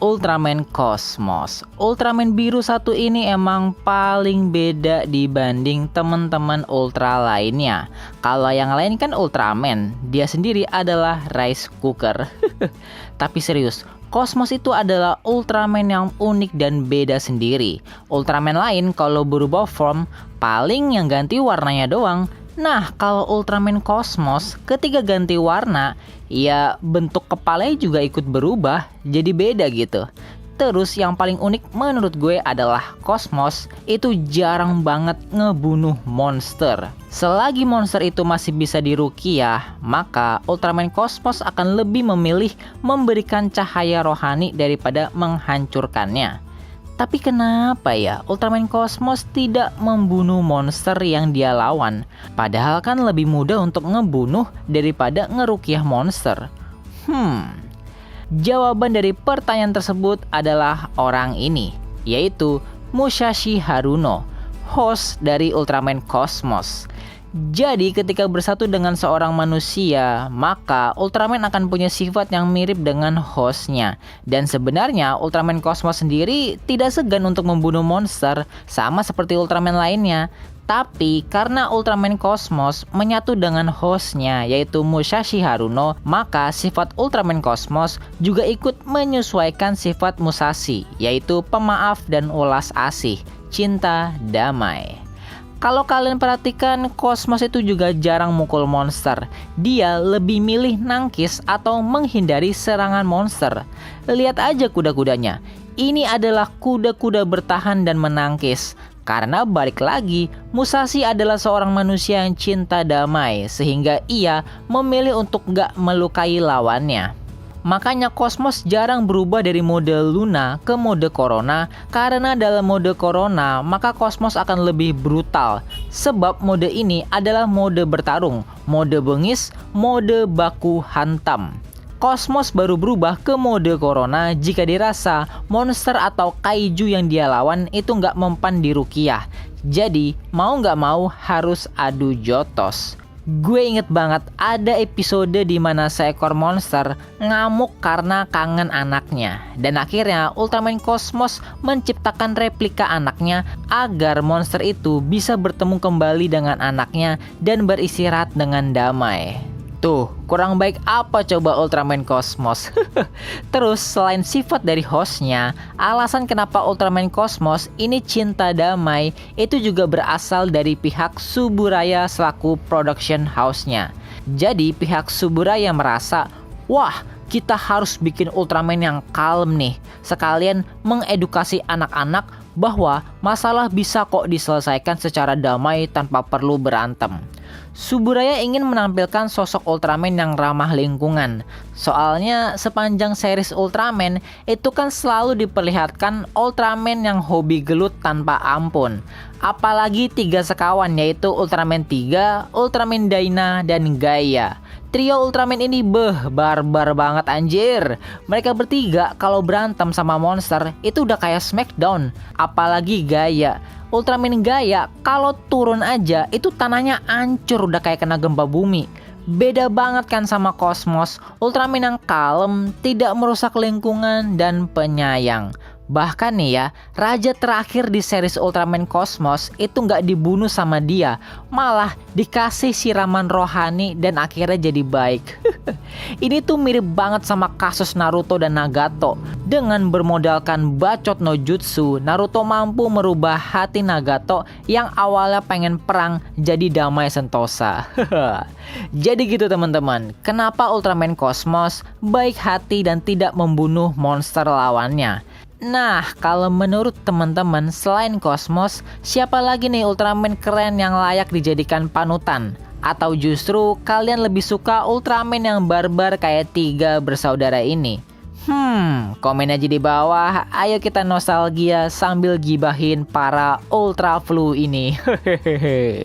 Ultraman Cosmos. Ultraman biru satu ini emang paling beda dibanding teman-teman Ultra lainnya. Kalau yang lain kan Ultraman, dia sendiri adalah rice cooker. Tapi serius, Cosmos itu adalah Ultraman yang unik dan beda sendiri. Ultraman lain kalau berubah form, paling yang ganti warnanya doang. Nah, kalau Ultraman Cosmos ketika ganti warna, ya bentuk kepalanya juga ikut berubah, jadi beda gitu. Terus yang paling unik menurut gue adalah Cosmos itu jarang banget ngebunuh monster. Selagi monster itu masih bisa diruqyah, maka Ultraman Cosmos akan lebih memilih memberikan cahaya rohani daripada menghancurkannya. Tapi kenapa ya Ultraman Cosmos tidak membunuh monster yang dia lawan? Padahal kan lebih mudah untuk ngebunuh daripada ngeruqyah monster. Jawaban dari pertanyaan tersebut adalah orang ini, yaitu Musashi Haruno, host dari Ultraman Cosmos. Jadi ketika bersatu dengan seorang manusia, maka Ultraman akan punya sifat yang mirip dengan hostnya. Dan sebenarnya Ultraman Cosmos sendiri tidak segan untuk membunuh monster, sama seperti Ultraman lainnya. Tapi karena Ultraman Cosmos menyatu dengan hostnya, yaitu Musashi Haruno, maka sifat Ultraman Cosmos juga ikut menyesuaikan sifat Musashi, yaitu pemaaf dan ulas asih, cinta, damai. Kalau kalian perhatikan, Cosmos itu juga jarang mukul monster. Dia lebih milih nangkis atau menghindari serangan monster. Lihat aja kuda-kudanya. Ini adalah kuda-kuda bertahan dan menangkis. Karena balik lagi, Musashi adalah seorang manusia yang cinta damai, sehingga ia memilih untuk gak melukai lawannya. Makanya Cosmos jarang berubah dari mode Luna ke mode Corona, karena dalam mode Corona maka Cosmos akan lebih brutal. Sebab mode ini adalah mode bertarung, mode bengis, mode baku hantam. Cosmos baru berubah ke mode Corona jika dirasa monster atau kaiju yang dia lawan itu nggak mempan diruqyah. Jadi mau nggak mau harus adu jotos. Gue inget banget ada episode di mana seekor monster ngamuk karena kangen anaknya. Dan akhirnya Ultraman Cosmos menciptakan replika anaknya agar monster itu bisa bertemu kembali dengan anaknya dan beristirahat dengan damai. Tuh, kurang baik apa coba Ultraman Cosmos? Terus selain sifat dari hostnya, alasan kenapa Ultraman Cosmos ini cinta damai itu juga berasal dari pihak Suburaya selaku production house-nya. Jadi pihak Suburaya merasa, wah kita harus bikin Ultraman yang kalem nih. Sekalian mengedukasi anak-anak bahwa masalah bisa kok diselesaikan secara damai tanpa perlu berantem. Suburaya ingin menampilkan sosok Ultraman yang ramah lingkungan. Soalnya sepanjang series Ultraman itu kan selalu diperlihatkan Ultraman yang hobi gelut tanpa ampun. Apalagi 3 sekawan yaitu Ultraman 3, Ultraman Dyna, dan Gaia. Trio Ultraman ini barbar banget anjir. Mereka bertiga kalau berantem sama monster itu udah kayak Smackdown. Apalagi Gaia. Ultraman Gaia kalau turun aja itu tanahnya hancur udah kayak kena gempa bumi. Beda banget kan sama Cosmos, Ultraman yang kalem, tidak merusak lingkungan dan penyayang. Bahkan nih ya, raja terakhir di series Ultraman Cosmos itu nggak dibunuh sama dia, malah dikasih siraman rohani dan akhirnya jadi baik. Ini tuh mirip banget sama kasus Naruto dan Nagato. Dengan bermodalkan bacot no jutsu, Naruto mampu merubah hati Nagato yang awalnya pengen perang jadi damai sentosa. Jadi gitu teman-teman, kenapa Ultraman Cosmos baik hati dan tidak membunuh monster lawannya? Nah, kalau menurut teman-teman selain Cosmos, siapa lagi nih Ultraman keren yang layak dijadikan panutan? Atau justru kalian lebih suka Ultraman yang barbar kayak 3 bersaudara ini? Komen aja di bawah. Ayo kita nostalgia sambil gibahin para Ultra Flu ini. Hehehe.